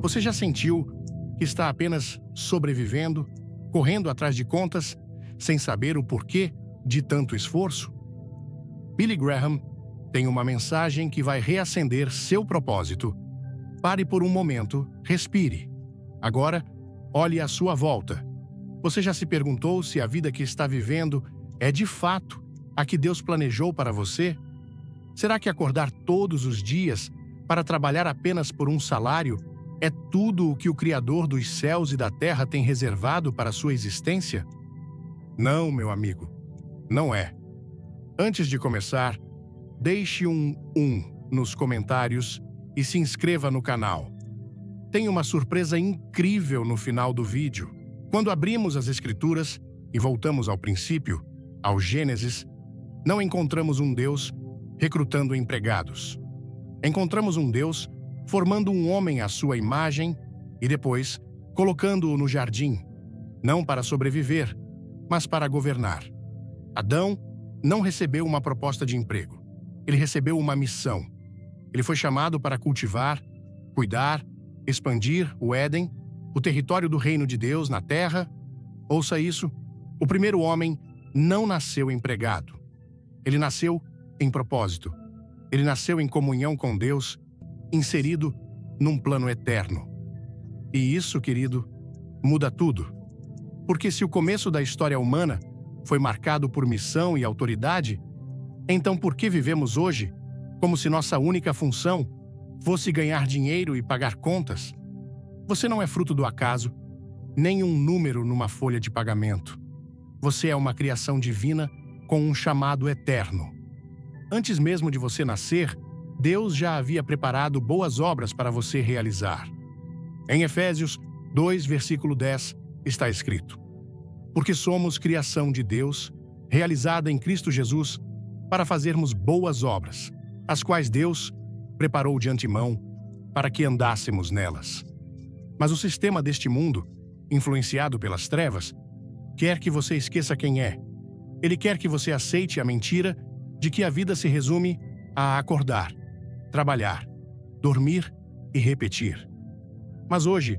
Você já sentiu que está apenas sobrevivendo, correndo atrás de contas, sem saber o porquê de tanto esforço? Billy Graham tem uma mensagem que vai reacender seu propósito. Pare por um momento, respire. Agora, olhe à sua volta. Você já se perguntou se a vida que está vivendo é de fato a que Deus planejou para você? Será que acordar todos os dias para trabalhar apenas por um salário é tudo o que o Criador dos céus e da terra tem reservado para a sua existência? Não, meu amigo, não é. Antes de começar, deixe um nos comentários e se inscreva no canal. Tem uma surpresa incrível no final do vídeo. Quando abrimos as Escrituras e voltamos ao princípio, ao Gênesis, não encontramos um Deus recrutando empregados. Encontramos um Deus formando um homem à sua imagem e depois colocando-o no jardim, não para sobreviver, mas para governar. Adão não recebeu uma proposta de emprego. Ele recebeu uma missão. Ele foi chamado para cultivar, cuidar, expandir o Éden, o território do reino de Deus na terra. Ouça isso, o primeiro homem não nasceu empregado. Ele nasceu em propósito. Ele nasceu em comunhão com Deus, inserido num plano eterno. E isso, querido, muda tudo. Porque se o começo da história humana foi marcado por missão e autoridade, então por que vivemos hoje como se nossa única função fosse ganhar dinheiro e pagar contas? Você não é fruto do acaso, nem um número numa folha de pagamento. Você é uma criação divina com um chamado eterno. Antes mesmo de você nascer, Deus já havia preparado boas obras para você realizar. Em Efésios 2, versículo 10, está escrito: porque somos criação de Deus, realizada em Cristo Jesus, para fazermos boas obras, as quais Deus preparou de antemão para que andássemos nelas. Mas o sistema deste mundo, influenciado pelas trevas, quer que você esqueça quem é. Ele quer que você aceite a mentira de que a vida se resume a acordar, trabalhar, dormir e repetir. Mas hoje,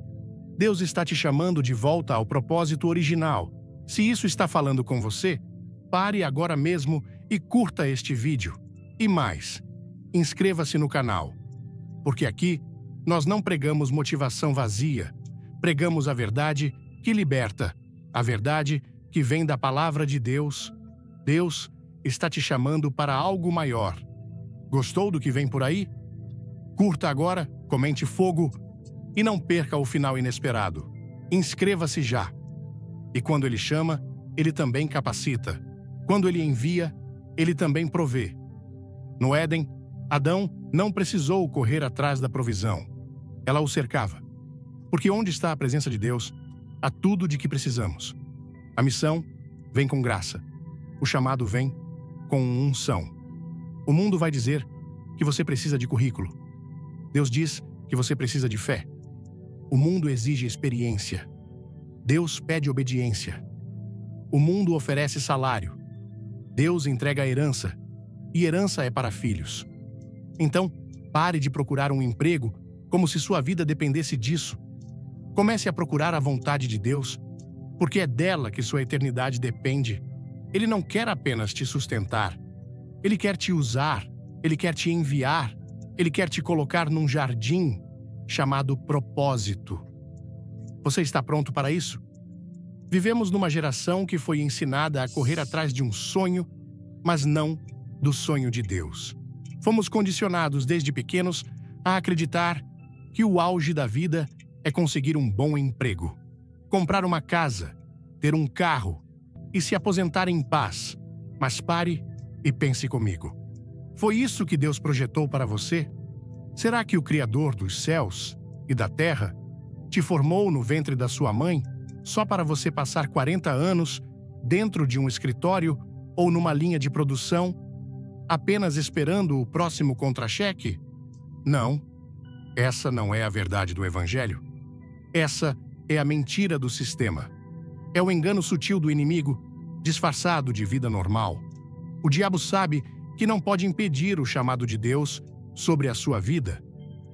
Deus está te chamando de volta ao propósito original. Se isso está falando com você, pare agora mesmo e curta este vídeo. E mais, inscreva-se no canal, porque aqui nós não pregamos motivação vazia, pregamos a verdade que liberta, a verdade que vem da palavra de Deus. Deus está te chamando para algo maior. Gostou do que vem por aí? Curta agora, comente fogo e não perca o final inesperado. Inscreva-se já. E quando Ele chama, Ele também capacita. Quando Ele envia, Ele também provê. No Éden, Adão não precisou correr atrás da provisão. Ela o cercava. Porque onde está a presença de Deus, há tudo de que precisamos. A missão vem com graça. O chamado vem com unção. O mundo vai dizer que você precisa de currículo. Deus diz que você precisa de fé. O mundo exige experiência. Deus pede obediência. O mundo oferece salário. Deus entrega a herança. E herança é para filhos. Então, pare de procurar um emprego como se sua vida dependesse disso. Comece a procurar a vontade de Deus, porque é dela que sua eternidade depende. Ele não quer apenas te sustentar. Ele quer te usar. Ele quer te enviar. Ele quer te colocar num jardim chamado propósito. Você está pronto para isso? Vivemos numa geração que foi ensinada a correr atrás de um sonho, mas não do sonho de Deus. Fomos condicionados desde pequenos a acreditar que o auge da vida é conseguir um bom emprego, comprar uma casa, ter um carro e se aposentar em paz. Mas pare e pense comigo. Foi isso que Deus projetou para você? Será que o Criador dos céus e da terra te formou no ventre da sua mãe só para você passar 40 anos dentro de um escritório ou numa linha de produção, apenas esperando o próximo contra-cheque? Não. Essa não é a verdade do Evangelho. Essa é a mentira do sistema. É o engano sutil do inimigo, disfarçado de vida normal. O diabo sabe que não pode impedir o chamado de Deus sobre a sua vida.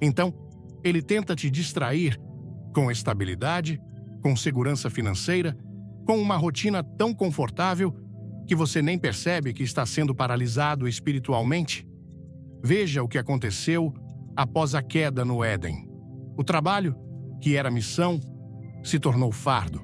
Então, Ele tenta te distrair com estabilidade, com segurança financeira, com uma rotina tão confortável que você nem percebe que está sendo paralisado espiritualmente. Veja o que aconteceu após a queda no Éden. O trabalho, que era missão, se tornou fardo.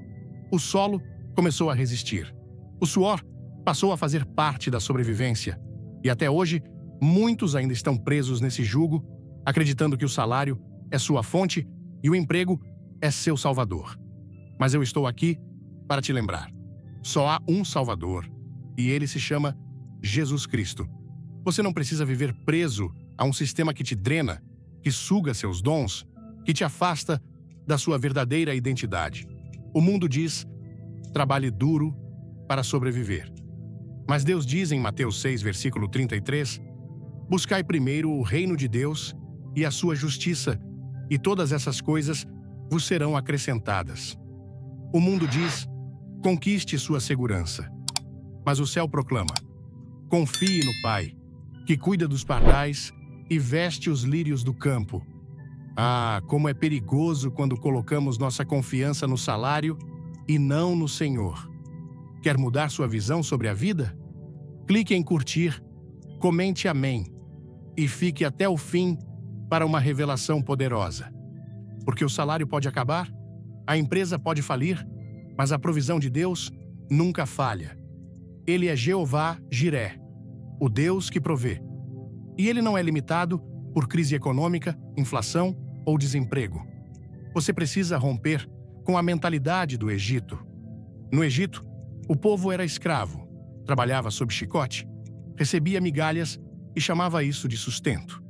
O solo começou a resistir. O suor passou a fazer parte da sobrevivência. E até hoje, muitos ainda estão presos nesse jugo, acreditando que o salário é sua fonte e o emprego é seu salvador. Mas eu estou aqui para te lembrar. Só há um Salvador, e ele se chama Jesus Cristo. Você não precisa viver preso a um sistema que te drena, que suga seus dons, que te afasta da sua verdadeira identidade. O mundo diz: trabalhe duro para sobreviver. Mas Deus diz em Mateus 6, versículo 33, buscai primeiro o reino de Deus e a sua justiça, e todas essas coisas vos serão acrescentadas. O mundo diz: conquiste sua segurança. Mas o céu proclama: confie no Pai, que cuida dos pardais e veste os lírios do campo. Ah, como é perigoso quando colocamos nossa confiança no salário e não no Senhor. Quer mudar sua visão sobre a vida? Clique em curtir, comente amém e fique até o fim para uma revelação poderosa. Porque o salário pode acabar, a empresa pode falir, mas a provisão de Deus nunca falha. Ele é Jeová Jiré, o Deus que provê. E ele não é limitado por crise econômica, inflação ou desemprego. Você precisa romper com a mentalidade do Egito. No Egito, o povo era escravo, trabalhava sob chicote, recebia migalhas e chamava isso de sustento.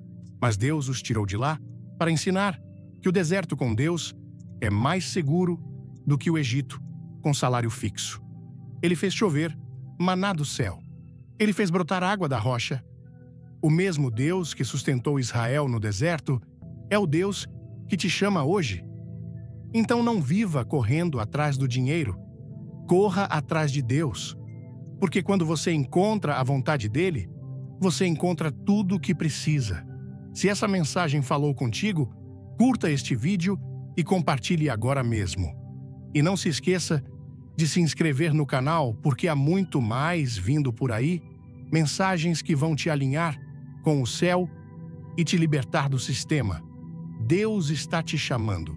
Mas Deus os tirou de lá para ensinar que o deserto com Deus é mais seguro do que o Egito com salário fixo. Ele fez chover maná do céu. Ele fez brotar água da rocha. O mesmo Deus que sustentou Israel no deserto é o Deus que te chama hoje. Então não viva correndo atrás do dinheiro. Corra atrás de Deus. Porque quando você encontra a vontade dele, você encontra tudo o que precisa. Se essa mensagem falou contigo, curta este vídeo e compartilhe agora mesmo. E não se esqueça de se inscrever no canal, porque há muito mais vindo por aí, mensagens que vão te alinhar com o céu e te libertar do sistema. Deus está te chamando.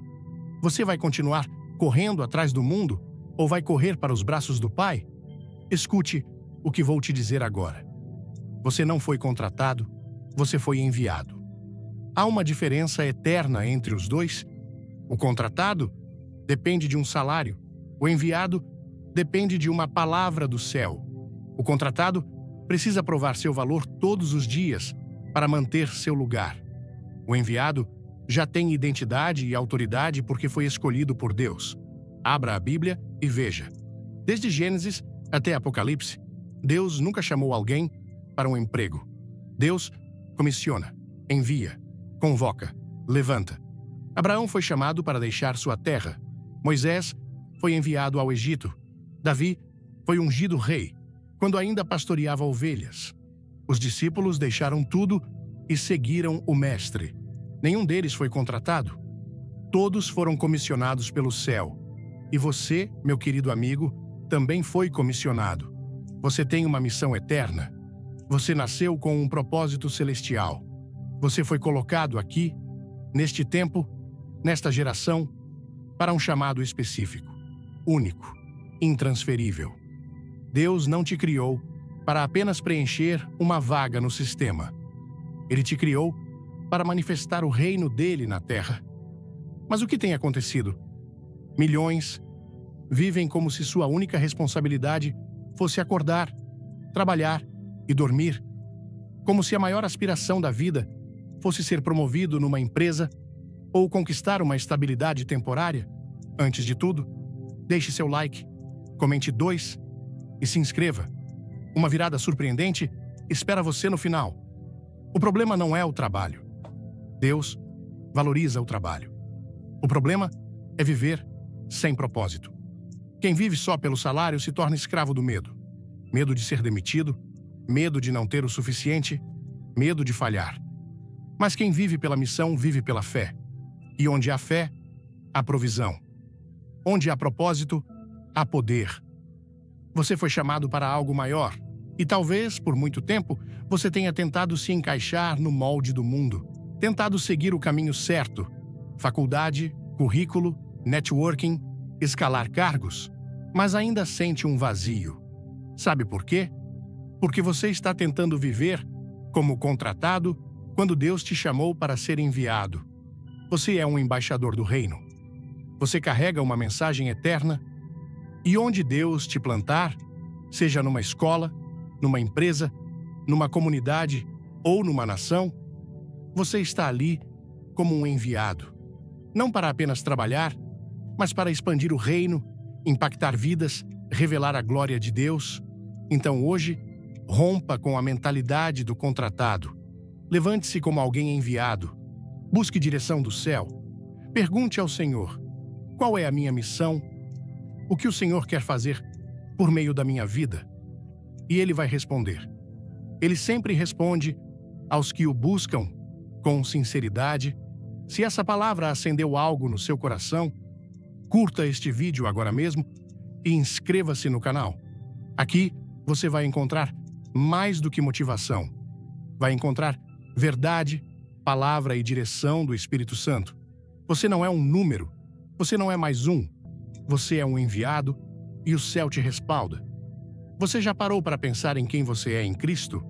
Você vai continuar correndo atrás do mundo ou vai correr para os braços do Pai? Escute o que vou te dizer agora. Você não foi contratado, você foi enviado. Há uma diferença eterna entre os dois. O contratado depende de um salário. O enviado depende de uma palavra do céu. O contratado precisa provar seu valor todos os dias para manter seu lugar. O enviado já tem identidade e autoridade porque foi escolhido por Deus. Abra a Bíblia e veja. Desde Gênesis até Apocalipse, Deus nunca chamou alguém para um emprego. Deus comissiona, envia, convoca, levanta. Abraão foi chamado para deixar sua terra. Moisés foi enviado ao Egito. Davi foi ungido rei, quando ainda pastoreava ovelhas. Os discípulos deixaram tudo e seguiram o Mestre. Nenhum deles foi contratado. Todos foram comissionados pelo céu. E você, meu querido amigo, também foi comissionado. Você tem uma missão eterna. Você nasceu com um propósito celestial. Você foi colocado aqui, neste tempo, nesta geração, para um chamado específico, único, intransferível. Deus não te criou para apenas preencher uma vaga no sistema. Ele te criou para manifestar o reino dele na terra. Mas o que tem acontecido? Milhões vivem como se sua única responsabilidade fosse acordar, trabalhar e dormir, como se a maior aspiração da vida fosse ser promovido numa empresa ou conquistar uma estabilidade temporária. Antes de tudo, deixe seu like, comente 2 e se inscreva. Uma virada surpreendente espera você no final. O problema não é o trabalho. Deus valoriza o trabalho. O problema é viver sem propósito. Quem vive só pelo salário se torna escravo do medo. Medo de ser demitido, medo de não ter o suficiente, medo de falhar. Mas quem vive pela missão, vive pela fé. E onde há fé, há provisão. Onde há propósito, há poder. Você foi chamado para algo maior. E talvez, por muito tempo, você tenha tentado se encaixar no molde do mundo, tentado seguir o caminho certo, faculdade, currículo, networking, escalar cargos, mas ainda sente um vazio. Sabe por quê? Porque você está tentando viver como contratado quando Deus te chamou para ser enviado. Você é um embaixador do reino. Você carrega uma mensagem eterna e onde Deus te plantar, seja numa escola, numa empresa, numa comunidade ou numa nação, você está ali como um enviado. Não para apenas trabalhar, mas para expandir o reino, impactar vidas, revelar a glória de Deus. Então hoje, rompa com a mentalidade do contratado. Levante-se como alguém enviado. Busque direção do céu. Pergunte ao Senhor: qual é a minha missão? O que o Senhor quer fazer por meio da minha vida? E Ele vai responder. Ele sempre responde aos que o buscam com sinceridade. Se essa palavra acendeu algo no seu coração, curta este vídeo agora mesmo e inscreva-se no canal. Aqui você vai encontrar mais do que motivação. Vai encontrar verdade, palavra e direção do Espírito Santo. Você não é um número, você não é mais um. Você é um enviado e o céu te respalda. Você já parou para pensar em quem você é em Cristo?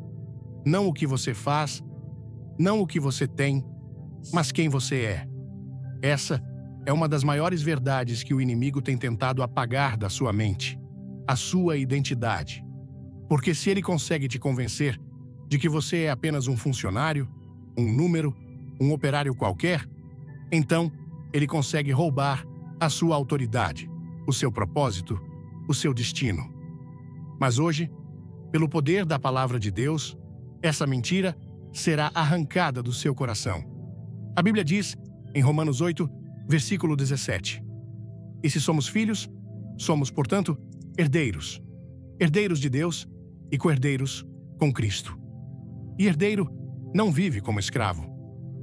Não o que você faz, não o que você tem, mas quem você é. Essa é uma das maiores verdades que o inimigo tem tentado apagar da sua mente, a sua identidade. Porque se ele consegue te convencer de que você é apenas um funcionário, um número, um operário qualquer, então ele consegue roubar a sua autoridade, o seu propósito, o seu destino. Mas hoje, pelo poder da palavra de Deus, essa mentira será arrancada do seu coração. A Bíblia diz, em Romanos 8, versículo 17: E se somos filhos, somos, portanto, herdeiros. Herdeiros de Deus e co-herdeiros com Cristo. E herdeiro não vive como escravo.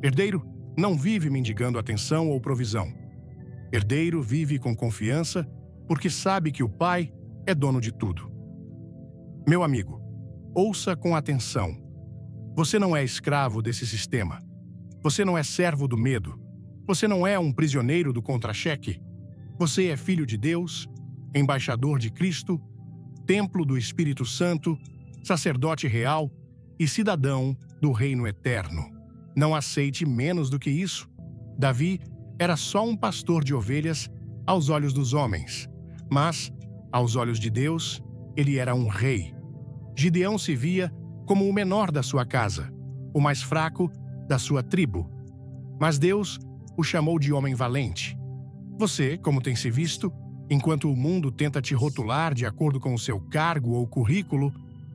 Herdeiro não vive mendigando atenção ou provisão. Herdeiro vive com confiança porque sabe que o Pai é dono de tudo. Meu amigo, ouça com atenção. Você não é escravo desse sistema. Você não é servo do medo. Você não é um prisioneiro do contra-cheque. Você é filho de Deus, embaixador de Cristo, templo do Espírito Santo, sacerdote real e cidadão do reino eterno. Não aceite menos do que isso. Davi era só um pastor de ovelhas aos olhos dos homens, mas, aos olhos de Deus, ele era um rei. Gideão se via como o menor da sua casa, o mais fraco da sua tribo. Mas Deus o chamou de homem valente. Você, como tem se visto, enquanto o mundo tenta te rotular de acordo com o seu cargo ou currículo,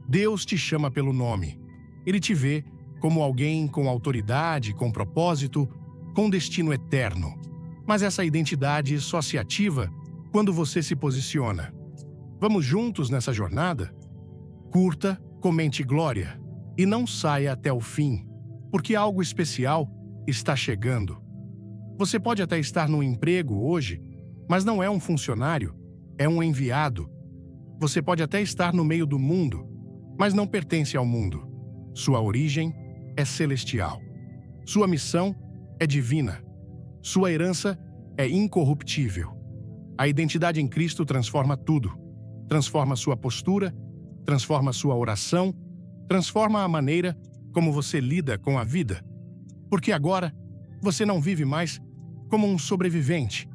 Deus te chama pelo nome. Ele te vê como alguém com autoridade, com propósito, com destino eterno. Mas essa identidade só se ativa quando você se posiciona. Vamos juntos nessa jornada? Curta, comente glória e não saia até o fim, porque algo especial está chegando. Você pode até estar no emprego hoje, mas não é um funcionário, é um enviado. Você pode até estar no meio do mundo, mas não pertence ao mundo. Sua origem é celestial. Sua missão é divina. Sua herança é incorruptível. A identidade em Cristo transforma tudo. Transforma sua postura, transforma sua oração, transforma a maneira como você lida com a vida. Porque agora, você não vive mais como um sobrevivente.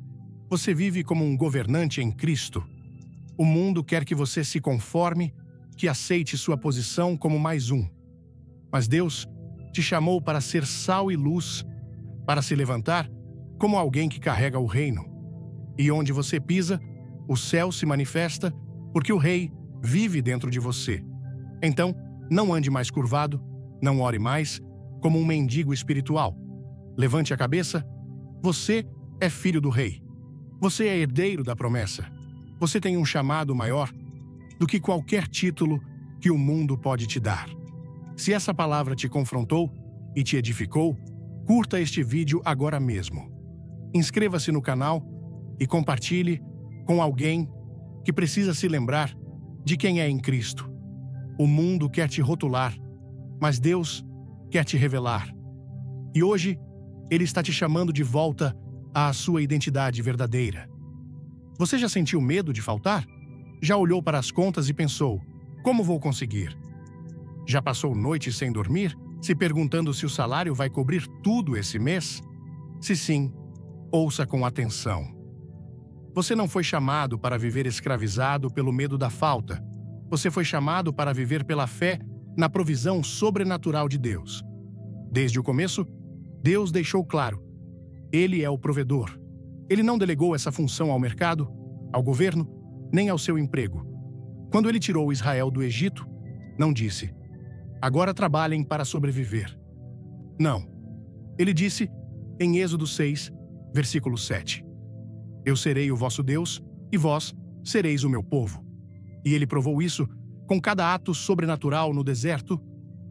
Você vive como um governante em Cristo. O mundo quer que você se conforme, que aceite sua posição como mais um. Mas Deus te chamou para ser sal e luz, para se levantar como alguém que carrega o reino. E onde você pisa, o céu se manifesta, porque o Rei vive dentro de você. Então, não ande mais curvado, não ore mais como um mendigo espiritual. Levante a cabeça. Você é filho do Rei. Você é herdeiro da promessa. Você tem um chamado maior do que qualquer título que o mundo pode te dar. Se essa palavra te confrontou e te edificou, curta este vídeo agora mesmo. inscreva-se no canal e compartilhe com alguém que precisa se lembrar de quem é em Cristo. O mundo quer te rotular, mas Deus quer te revelar. E hoje, Ele está te chamando de volta à sua identidade verdadeira. Você já sentiu medo de faltar? Já olhou para as contas e pensou: como vou conseguir? Já passou noites sem dormir, se perguntando se o salário vai cobrir tudo esse mês? Se sim, ouça com atenção. Você não foi chamado para viver escravizado pelo medo da falta. Você foi chamado para viver pela fé na provisão sobrenatural de Deus. Desde o começo, Deus deixou claro: Ele é o provedor. Ele não delegou essa função ao mercado, ao governo, nem ao seu emprego. Quando Ele tirou Israel do Egito, não disse: agora trabalhem para sobreviver. Não. Ele disse, em Êxodo 6, versículo 7, eu serei o vosso Deus e vós sereis o meu povo. E Ele provou isso com cada ato sobrenatural no deserto.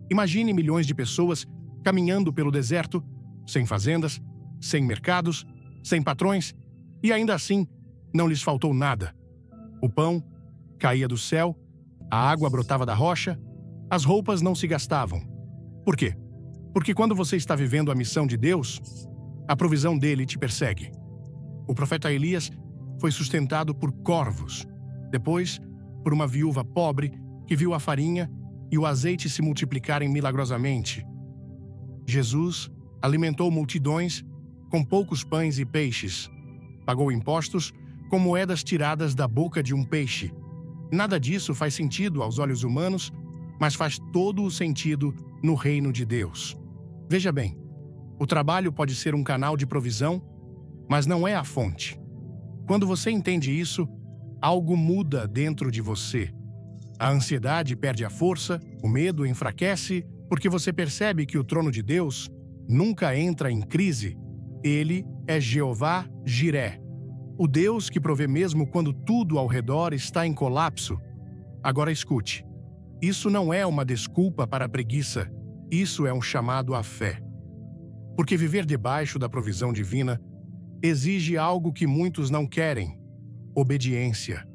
Imagine milhões de pessoas caminhando pelo deserto, sem fazendas, sem mercados, sem patrões, e ainda assim não lhes faltou nada. O pão caía do céu, a água brotava da rocha, as roupas não se gastavam. Por quê? Porque quando você está vivendo a missão de Deus, a provisão dele te persegue. O profeta Elias foi sustentado por corvos, depois por uma viúva pobre que viu a farinha e o azeite se multiplicarem milagrosamente. Jesus alimentou multidões com poucos pães e peixes, pagou impostos com moedas tiradas da boca de um peixe. Nada disso faz sentido aos olhos humanos, mas faz todo o sentido no reino de Deus. Veja bem, o trabalho pode ser um canal de provisão, mas não é a fonte. Quando você entende isso, algo muda dentro de você. A ansiedade perde a força, o medo enfraquece, porque você percebe que o trono de Deus nunca entra em crise. Ele é Jeová Jiré, o Deus que provê mesmo quando tudo ao redor está em colapso. Agora escute, isso não é uma desculpa para a preguiça, isso é um chamado à fé. Porque viver debaixo da provisão divina exige algo que muitos não querem: obediência.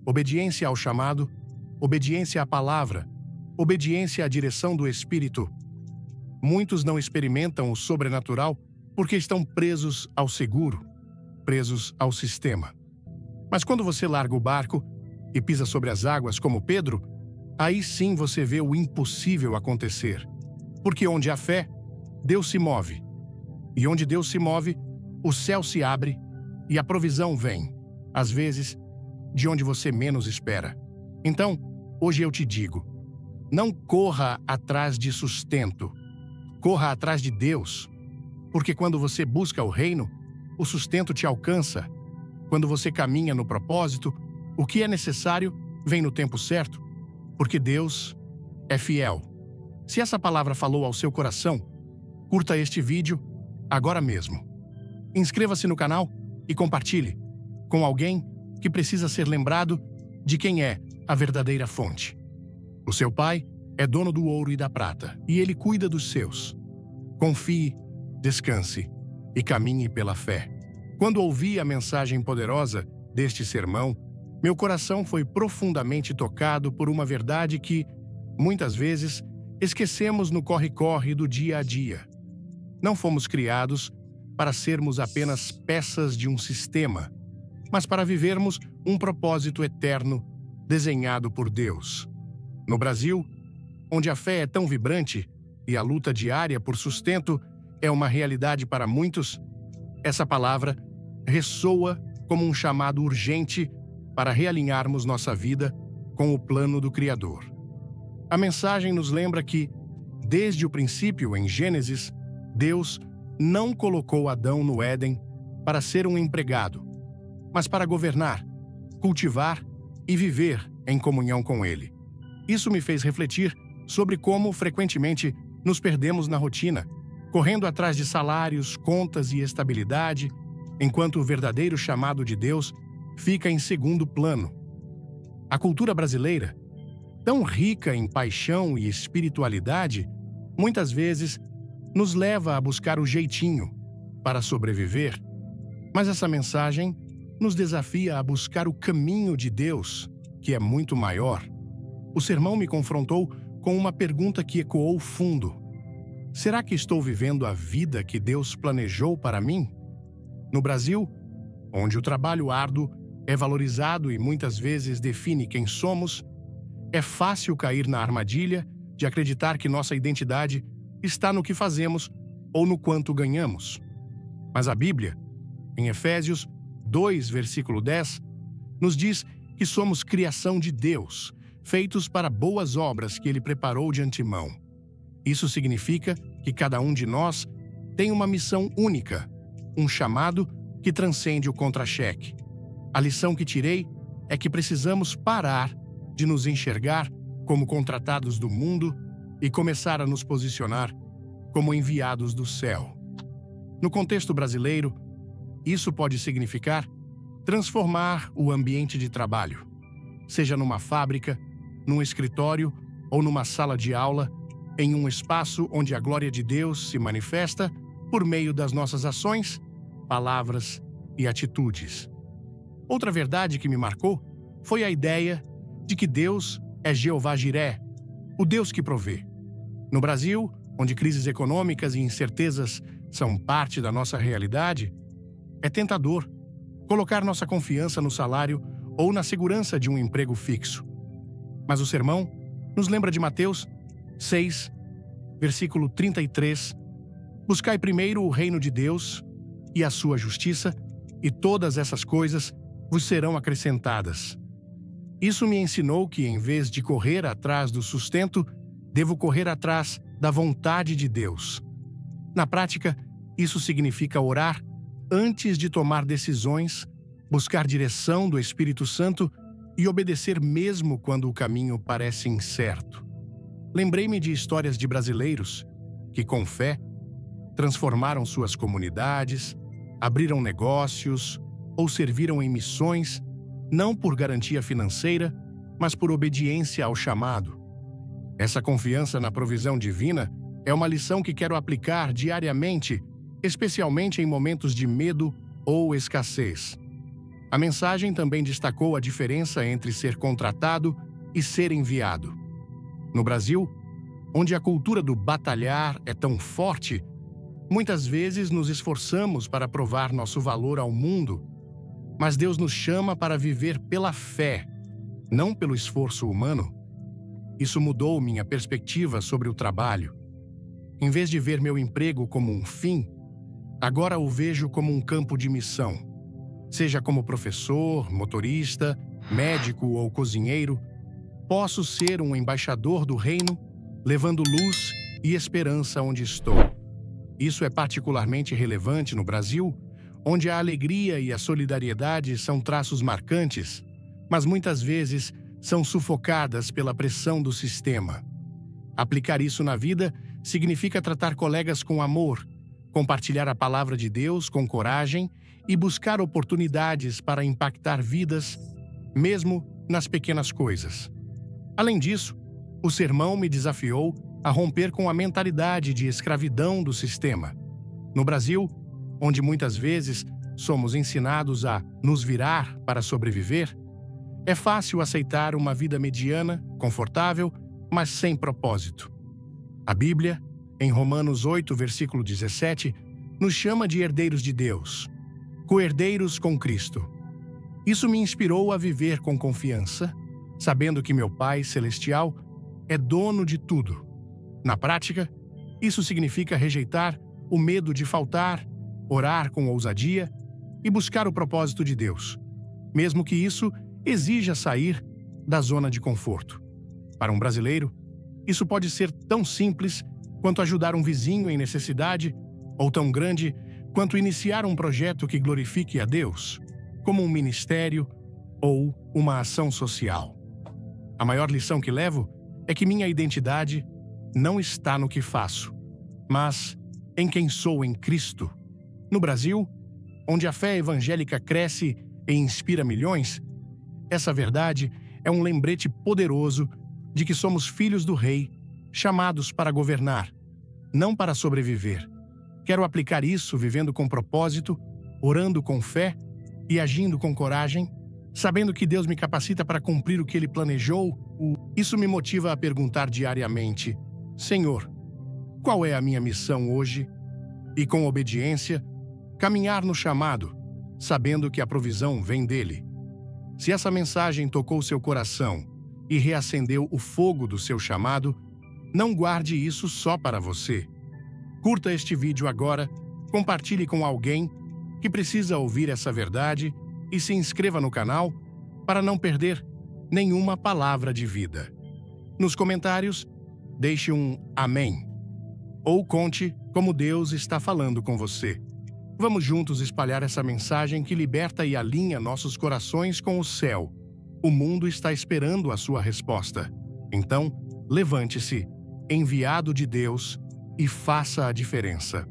Obediência ao chamado, obediência à palavra, obediência à direção do Espírito. Muitos não experimentam o sobrenatural porque estão presos ao seguro, presos ao sistema. Mas quando você larga o barco e pisa sobre as águas como Pedro, aí sim você vê o impossível acontecer. Porque onde há fé, Deus se move. E onde Deus se move, o céu se abre e a provisão vem, às vezes, de onde você menos espera. Então, hoje eu te digo, não corra atrás de sustento, corra atrás de Deus. Porque quando você busca o reino, o sustento te alcança. Quando você caminha no propósito, o que é necessário vem no tempo certo, porque Deus é fiel. Se essa palavra falou ao seu coração, curta este vídeo agora mesmo. Inscreva-se no canal e compartilhe com alguém que precisa ser lembrado de quem é a verdadeira fonte. O seu Pai é dono do ouro e da prata, e Ele cuida dos seus. Confie, descanse e caminhe pela fé. Quando ouvi a mensagem poderosa deste sermão, meu coração foi profundamente tocado por uma verdade que, muitas vezes, esquecemos no corre-corre do dia a dia. Não fomos criados para sermos apenas peças de um sistema, mas para vivermos um propósito eterno desenhado por Deus. No Brasil, onde a fé é tão vibrante e a luta diária por sustento é uma realidade para muitos, essa palavra ressoa como um chamado urgente para realinharmos nossa vida com o plano do Criador. A mensagem nos lembra que, desde o princípio, em Gênesis, Deus não colocou Adão no Éden para ser um empregado, mas para governar, cultivar e viver em comunhão com Ele. Isso me fez refletir sobre como, frequentemente, nos perdemos na rotina, correndo atrás de salários, contas e estabilidade, enquanto o verdadeiro chamado de Deus fica em segundo plano. A cultura brasileira, tão rica em paixão e espiritualidade, muitas vezes nos leva a buscar o jeitinho para sobreviver Mas essa mensagem nos desafia a buscar o caminho de Deus, que é muito maior. O sermão me confrontou com uma pergunta que ecoou fundo. Será que estou vivendo a vida que Deus planejou para mim? No Brasil, onde o trabalho árduo é valorizado e muitas vezes define quem somos, é fácil cair na armadilha de acreditar que nossa identidade está no que fazemos ou no quanto ganhamos. Mas a Bíblia, em Efésios 2, versículo 10, nos diz que somos criação de Deus, feitos para boas obras que Ele preparou de antemão. Isso significa que cada um de nós tem uma missão única, um chamado que transcende o contra-cheque. A lição que tirei é que precisamos parar de nos enxergar como contratados do mundo e começar a nos posicionar como enviados do céu. No contexto brasileiro, isso pode significar transformar o ambiente de trabalho, seja numa fábrica, num escritório ou numa sala de aula, em um espaço onde a glória de Deus se manifesta por meio das nossas ações, palavras e atitudes. Outra verdade que me marcou foi a ideia de que Deus é Jeová Jiré, o Deus que provê. No Brasil, onde crises econômicas e incertezas são parte da nossa realidade, é tentador colocar nossa confiança no salário ou na segurança de um emprego fixo. Mas o sermão nos lembra de Mateus 6, versículo 33, buscai primeiro o reino de Deus e a sua justiça, e todas essas coisas vos serão acrescentadas. Isso me ensinou que, em vez de correr atrás do sustento, devo correr atrás da vontade de Deus. Na prática, isso significa orar antes de tomar decisões, buscar direção do Espírito Santo e obedecer mesmo quando o caminho parece incerto. Lembrei-me de histórias de brasileiros que, com fé, transformaram suas comunidades, abriram negócios ou serviram em missões, não por garantia financeira, mas por obediência ao chamado. Essa confiança na provisão divina é uma lição que quero aplicar diariamente, especialmente em momentos de medo ou escassez. A mensagem também destacou a diferença entre ser contratado e ser enviado. No Brasil, onde a cultura do batalhar é tão forte, muitas vezes nos esforçamos para provar nosso valor ao mundo, mas Deus nos chama para viver pela fé, não pelo esforço humano. Isso mudou minha perspectiva sobre o trabalho. Em vez de ver meu emprego como um fim, agora o vejo como um campo de missão. Seja como professor, motorista, médico ou cozinheiro, posso ser um embaixador do reino, levando luz e esperança onde estou. Isso é particularmente relevante no Brasil, onde a alegria e a solidariedade são traços marcantes, mas muitas vezes são sufocadas pela pressão do sistema. Aplicar isso na vida significa tratar colegas com amor, compartilhar a palavra de Deus com coragem e buscar oportunidades para impactar vidas, mesmo nas pequenas coisas. Além disso, o sermão me desafiou a romper com a mentalidade de escravidão do sistema. No Brasil, onde muitas vezes somos ensinados a nos virar para sobreviver, é fácil aceitar uma vida mediana, confortável, mas sem propósito. A Bíblia, em Romanos 8, versículo 17, nos chama de herdeiros de Deus, co-herdeiros com Cristo. Isso me inspirou a viver com confiança, sabendo que meu Pai Celestial é dono de tudo. Na prática, isso significa rejeitar o medo de faltar, orar com ousadia e buscar o propósito de Deus, mesmo que isso exija sair da zona de conforto. Para um brasileiro, isso pode ser tão simples quanto ajudar um vizinho em necessidade, ou tão grande quanto iniciar um projeto que glorifique a Deus, como um ministério ou uma ação social. A maior lição que levo é que minha identidade não está no que faço, mas em quem sou em Cristo. No Brasil, onde a fé evangélica cresce e inspira milhões, essa verdade é um lembrete poderoso de que somos filhos do Rei, chamados para governar, não para sobreviver. Quero aplicar isso vivendo com propósito orando com fé e agindo com coragem, sabendo que Deus me capacita para cumprir o que Ele planejou. Isso me motiva a perguntar diariamente: Senhor, qual é a minha missão hoje? E com obediência, caminhar no chamado, sabendo que a provisão vem dele. Se essa mensagem tocou seu coração e reacendeu o fogo do seu chamado, não guarde isso só para você. Curta este vídeo agora, compartilhe com alguém que precisa ouvir essa verdade e se inscreva no canal para não perder nenhuma palavra de vida. Nos comentários, deixe um amém ou conte como Deus está falando com você. Vamos juntos espalhar essa mensagem que liberta e alinha nossos corações com o céu. O mundo está esperando a sua resposta. Então, levante-se, enviado de Deus, e faça a diferença.